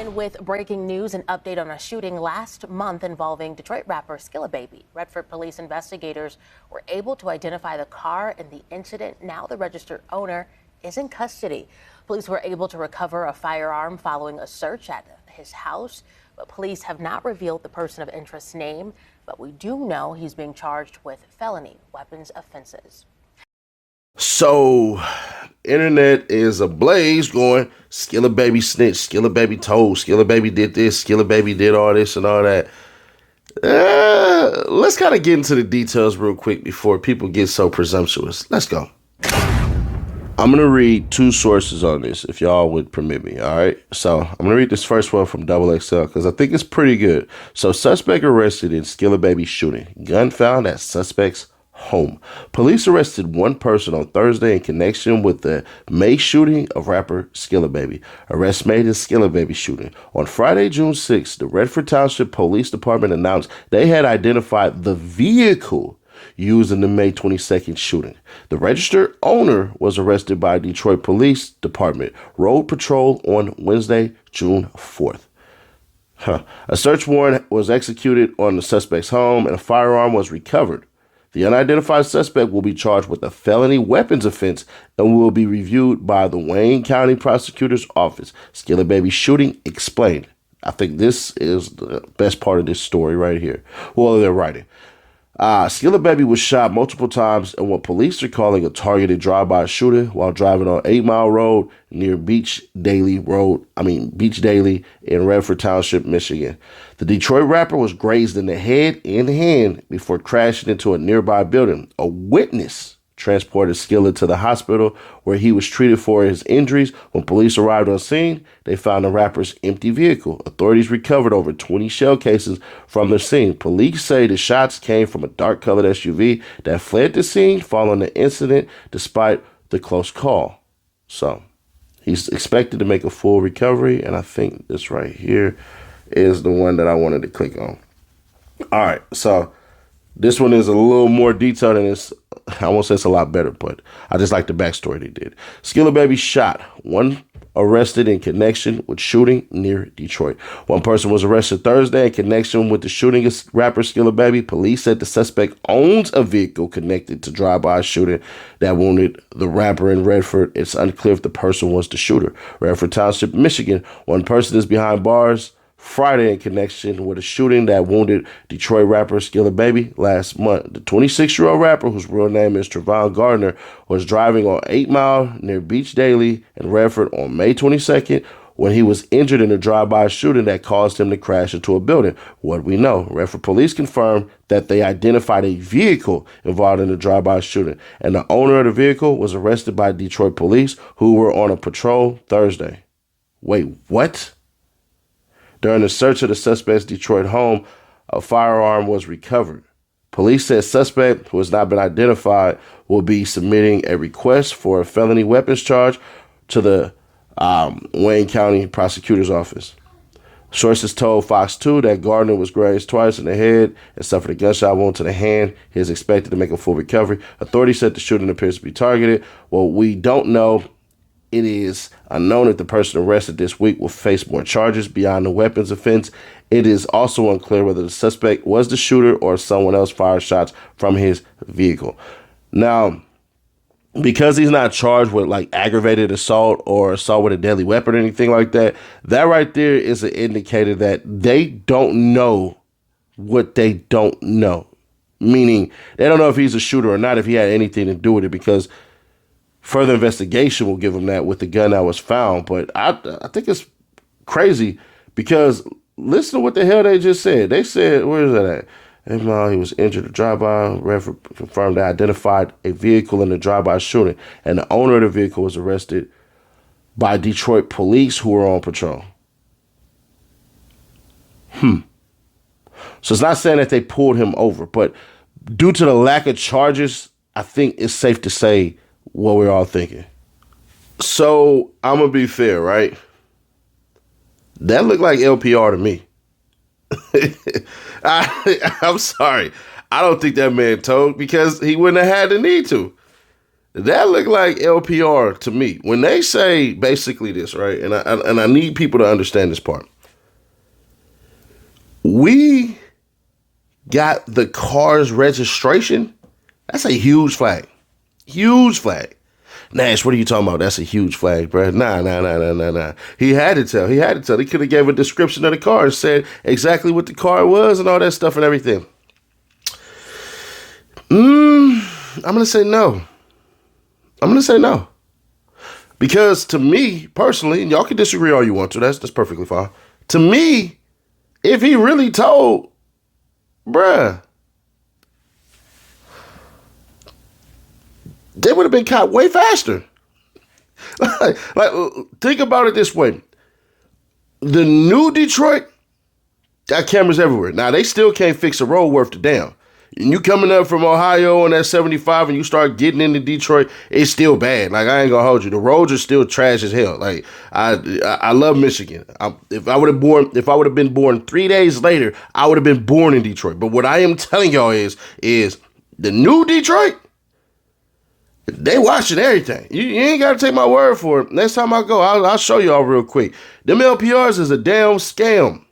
In with breaking news, an update on a shooting last month involving Detroit rapper Skilla Baby. Redford police investigators were able to identify the car in the incident. Now the registered owner is in custody. Police were able to recover a firearm following a search at his house, but police have not revealed the person of interest's name. But we do know he's being charged with felony weapons offenses. So, internet is ablaze going, Skilla Baby snitch, Skilla Baby told, Skilla Baby did this, Skilla Baby did all this and all that. Let's kind of get into the details real quick before people get so presumptuous. Let's go. I'm going to read two sources on this, if y'all would permit me, all right? So, I'm going to read this first one from XXL because I think it's pretty good. So, suspect arrested in Skilla Baby shooting. Gun found at suspect's home. Police arrested one person on Thursday in connection with the May shooting of rapper Skilla Baby. Arrest made in Skilla Baby shooting. On Friday, June 6th, the Redford Township Police Department announced they had identified the vehicle used in the May 22nd shooting. The registered owner was arrested by Detroit Police Department Road Patrol on Wednesday, June 4th. A search warrant was executed on the suspect's home and a firearm was recovered. The unidentified suspect will be charged with a felony weapons offense and will be reviewed by the Wayne County Prosecutor's Office. Skilla Baby shooting explained. I think this is the best part of this story right here. Well, they're writing. Skilla Baby was shot multiple times in what police are calling a targeted drive-by shooting while driving on 8 Mile Road near Beach Daily in Redford Township, Michigan. The Detroit rapper was grazed in the head and hand before crashing into a nearby building. A witness transported Skilla to the hospital where he was treated for his injuries. When police arrived on scene, they found the rapper's empty vehicle. Authorities recovered over 20 shell cases from the scene. Police say the shots came from a dark-colored SUV that fled the scene following the incident despite the close call. So, he's expected to make a full recovery, and I think this right here is the one that I wanted to click on. All right, so this one is a little more detailed and it's, I won't say it's a lot better, but I just like the backstory they did. Skilla Baby shot. One arrested in connection with shooting near Detroit. One person was arrested Thursday in connection with the shooting of rapper Skilla Baby. Police said the suspect owns a vehicle connected to drive-by shooting that wounded the rapper in Redford. It's unclear if the person was the shooter. Redford Township, Michigan. One person is behind bars Friday in connection with a shooting that wounded Detroit rapper Skilla Baby last month. The 26-year-old rapper, whose real name is Trevon Gardner, was driving on 8 Mile near Beach Daily in Redford on May 22nd when he was injured in a drive-by shooting that caused him to crash into a building. What we know, Redford police confirmed that they identified a vehicle involved in the drive-by shooting, and the owner of the vehicle was arrested by Detroit police who were on a patrol Thursday. Wait, what? During the search of the suspect's Detroit home, a firearm was recovered. Police said suspect, who has not been identified, will be submitting a request for a felony weapons charge to the Wayne County Prosecutor's Office. Sources told Fox 2 that Gardner was grazed twice in the head and suffered a gunshot wound to the hand. He is expected to make a full recovery. Authorities said the shooting appears to be targeted. Well, we don't know. It is unknown if the person arrested this week will face more charges beyond the weapons offense. It is also unclear whether the suspect was the shooter or someone else fired shots from his vehicle. Now, because he's not charged with like aggravated assault or assault with a deadly weapon or anything like that, that right there is an indicator that they don't know what they don't know. Meaning, they don't know if he's a shooter or not, if he had anything to do with it, because further investigation will give him that with the gun that was found. But I think it's crazy because listen to what the hell they just said. They said, where is that at? And he was injured at drive-by. Redford confirmed they identified a vehicle in the drive-by shooting, and the owner of the vehicle was arrested by Detroit police who were on patrol. So it's not saying that they pulled him over, but due to the lack of charges, I think it's safe to say what we're all thinking. So I'm gonna be fair, right? That looked like LPR to me. I'm sorry. I don't think that man told because he wouldn't have had the need to. That looked like LPR to me. When they say basically this, right? And I need people to understand this part. We got the car's registration. That's a huge flag. Huge flag. Nash, what are you talking about? That's a huge flag, bro. Nah. He had to tell. He could have gave a description of the car and said exactly what the car was and all that stuff and everything. I'm going to say no. Because to me, personally, and y'all can disagree all you want to, that's perfectly fine. To me, if he really told, bruh, they would have been caught way faster. like, think about it this way. The new Detroit got cameras everywhere. Now, they still can't fix a road worth a damn. And you coming up from Ohio on that 75 and you start getting into Detroit, it's still bad. Like, I ain't gonna hold you. The roads are still trash as hell. Like, I love Michigan. If I would have been born 3 days later, I would have been born in Detroit. But what I am telling y'all is the new Detroit, they watching everything. You ain't got to take my word for it. Next time I go, I'll show y'all real quick. Them LPRs is a damn scam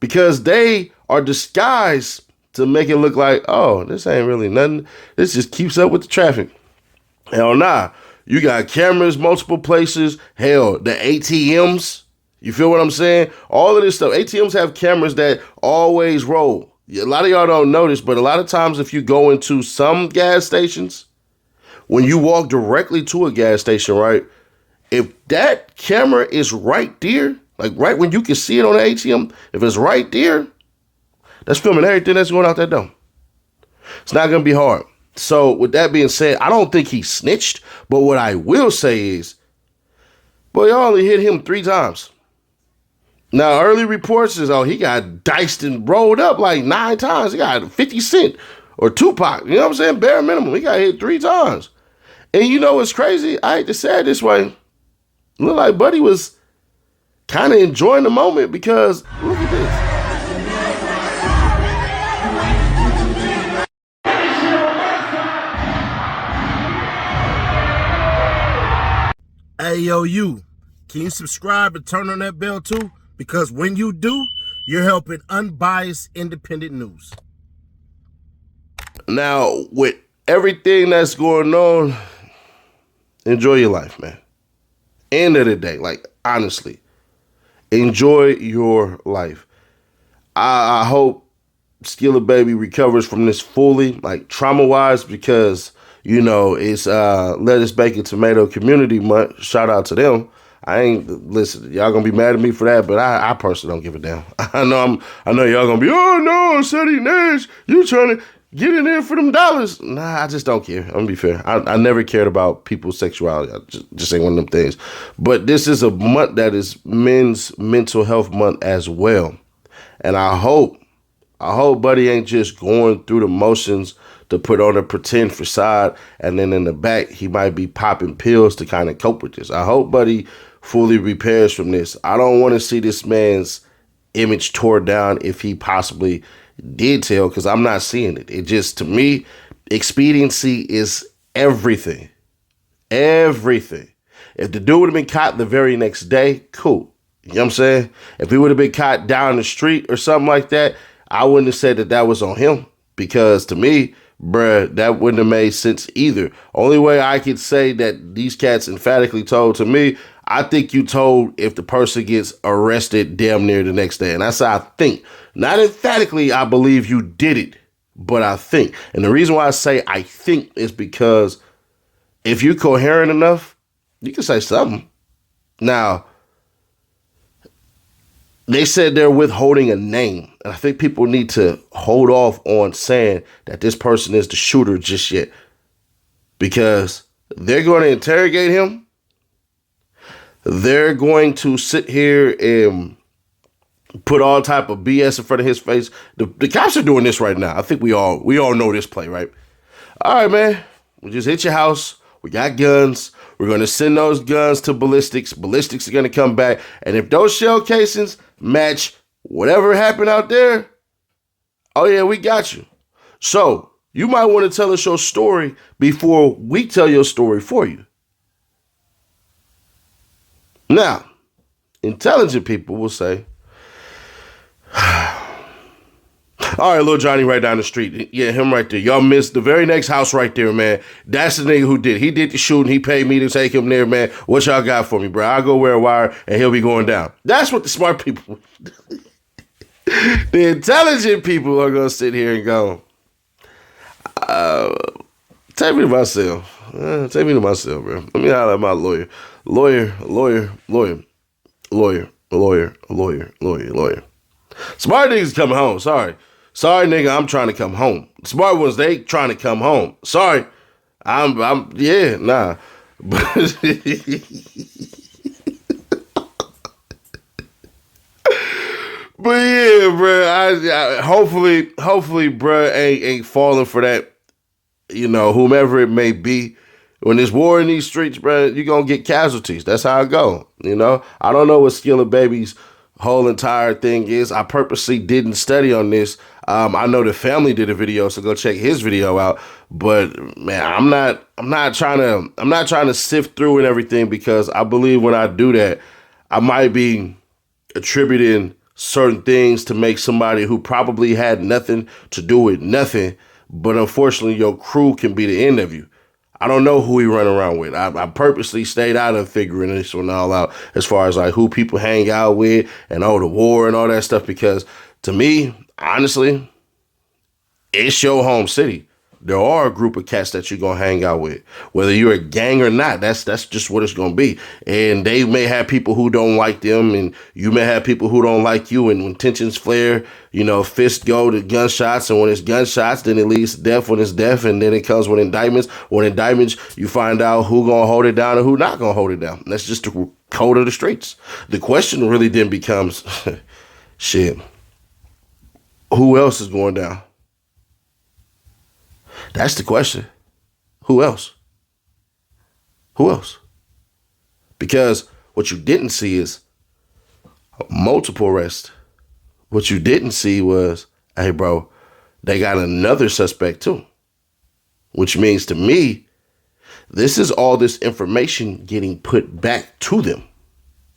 because they are disguised to make it look like, oh, this ain't really nothing. This just keeps up with the traffic. Hell nah. You got cameras multiple places. Hell, the ATMs. You feel what I'm saying? All of this stuff. ATMs have cameras that always roll. A lot of y'all don't notice, but a lot of times if you go into some gas stations, when you walk directly to a gas station, right? If that camera is right there, like right when you can see it on the ATM, if it's right there, that's filming everything that's going out that door. It's not going to be hard. So with that being said, I don't think he snitched. But what I will say is, boy, y'all only hit him 3 times. Now, early reports is, he got diced and rolled up like 9 times. He got 50 Cent or Tupac. You know what I'm saying? Bare minimum. He got hit 3 times. And you know what's crazy? I hate to say it this way. Look like Buddy was kind of enjoying the moment because look at this. Hey, yo, you. Can you subscribe and turn on that bell too? Because when you do, you're helping unbiased, independent news. Now, with everything that's going on, enjoy your life, man. End of the day, like, honestly, enjoy your life. I hope Skilla Baby recovers from this fully, like, trauma-wise, because, you know, it's Lettuce, Bacon, Tomato Community Month. Shout out to them. Listen, y'all gonna be mad at me for that, but I personally don't give a damn. I know y'all gonna be, oh no, Sonny Nash, you trying to get in there for them dollars. Nah, I just don't care. I'm gonna be fair. I never cared about people's sexuality. I just ain't one of them things. But this is a month that is Men's Mental Health Month as well. And I hope Buddy ain't just going through the motions to put on a pretend facade, and then in the back, he might be popping pills to kind of cope with this. I hope Buddy fully repairs from this. I don't want to see this man's image tore down if he possibly did tell, because I'm not seeing it. It just, to me, expediency is everything. Everything. If the dude would have been caught the very next day, cool. You know what I'm saying? If he would have been caught down the street or something like that, I wouldn't have said that was on him, because to me, bruh, that wouldn't have made sense either. Only way I could say that these cats emphatically told to me, I think you told if the person gets arrested damn near the next day. And that's how I think. Not emphatically, I believe you did it, but I think. And the reason why I say I think is because if you're coherent enough, you can say something. Now, they said they're withholding a name. And I think people need to hold off on saying that this person is the shooter just yet. Because they're going to interrogate him. They're going to sit here and put all type of BS in front of his face. The cops are doing this right now. I think we all know this play, right? All right, man. We just hit your house. We got guns. We're going to send those guns to ballistics. Ballistics are going to come back. And if those shell casings match whatever happened out there, oh, yeah, we got you. So You might want to tell us your story before we tell your story for you. Now, intelligent people will say, all right, little Johnny right down the street. Yeah, him right there. Y'all missed the very next house right there, man. That's the nigga who did. He did the shooting. He paid me to take him there, man. What y'all got for me, bro? I'll go wear a wire and he'll be going down. That's what the smart people, the intelligent people are going to sit here and go, take me to my cell. Take me to my cell, bro. Let me holler at my lawyer. Lawyer. Smart niggas coming home. Sorry, nigga, I'm trying to come home. Smart ones, they trying to come home. Sorry, yeah, nah. But but yeah, bro. I hopefully, bro, ain't falling for that. You know, whomever it may be. When there's war in these streets, bro, you're going to get casualties. That's how it go. You know, I don't know what Skilla Baby's whole entire thing is. I purposely didn't study on this. I know the family did a video, so go check his video out. But man, I'm not trying to sift through and everything, because I believe when I do that, I might be attributing certain things to make somebody who probably had nothing to do with nothing. But unfortunately, your crew can be the end of you. I don't know who he run around with. I purposely stayed out of figuring this one all out as far as like who people hang out with and the war and all that stuff, because to me, honestly, it's your home city. There are a group of cats that you're going to hang out with, whether you're a gang or not. That's just what it's going to be. And they may have people who don't like them, and you may have people who don't like you. And when tensions flare, you know, fists go to gunshots. And when it's gunshots, then it leads to death when it's death. And then it comes with indictments. When indictments, you find out who going to hold it down and who not going to hold it down. That's just the code of the streets. The question really then becomes, shit, who else is going down? That's the question. Who else? Who else? Because what you didn't see is multiple arrests. What you didn't see was, hey, bro, they got another suspect too. Which means to me, this is all this information getting put back to them.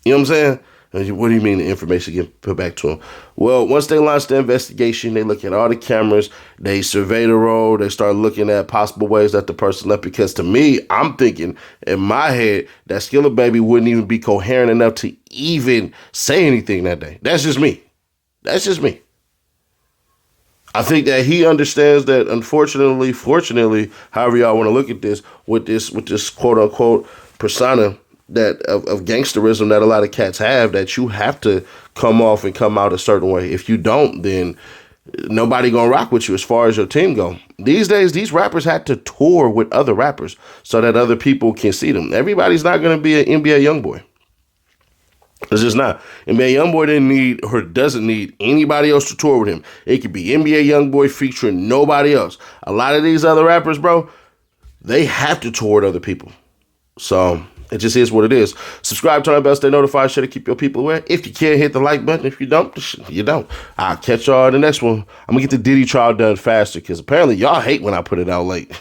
You know what I'm saying? What do you mean the information getting put back to them? Well, once they launch the investigation, they look at all the cameras, they survey the road, they start looking at possible ways that the person left. Because to me, I'm thinking in my head that Skilla Baby wouldn't even be coherent enough to even say anything that day. That's just me. That's just me. I think that he understands that, unfortunately, fortunately, however y'all want to look at this, with this quote unquote persona that of gangsterism that a lot of cats have, that you have to come off and come out a certain way. If you don't, then nobody gonna rock with you as far as your team go. These days, these rappers had to tour with other rappers so that other people can see them. Everybody's not gonna be an NBA YoungBoy. It's just not. NBA YoungBoy didn't need or doesn't need anybody else to tour with him. It could be NBA YoungBoy featuring nobody else. A lot of these other rappers, bro, they have to tour with other people. So it just is what it is. Subscribe, turn on the bell, stay notified, share to keep your people aware. If you can, hit the like button. If you don't, you don't. I'll catch y'all in the next one. I'm going to get the Diddy trial done faster, because apparently y'all hate when I put it out late.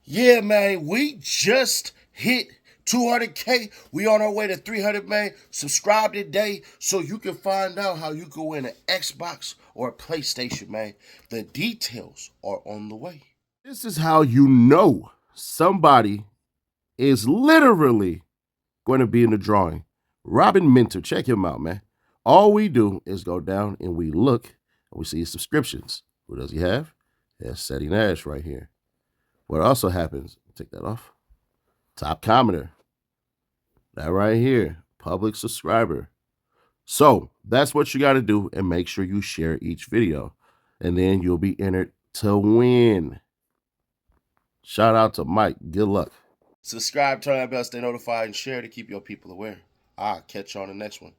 Yeah, man, we just hit 200K. We on our way to 300, man. Subscribe today so you can find out how you can win an Xbox or a PlayStation, man. The details are on the way. This is how you know somebody is literally going to be in the drawing. Robin Minter, check him out, man. All we do is go down and we look and we see his subscriptions. Who does he have? He has Seti Nash right here. What also happens, take that off, top commenter. That right here, public subscriber. So that's what you got to do, and make sure you share each video, and then you'll be entered to win. Shout out to Mike. Good luck. Subscribe, turn on the bell, stay notified, and share to keep your people aware. I'll catch you on the next one.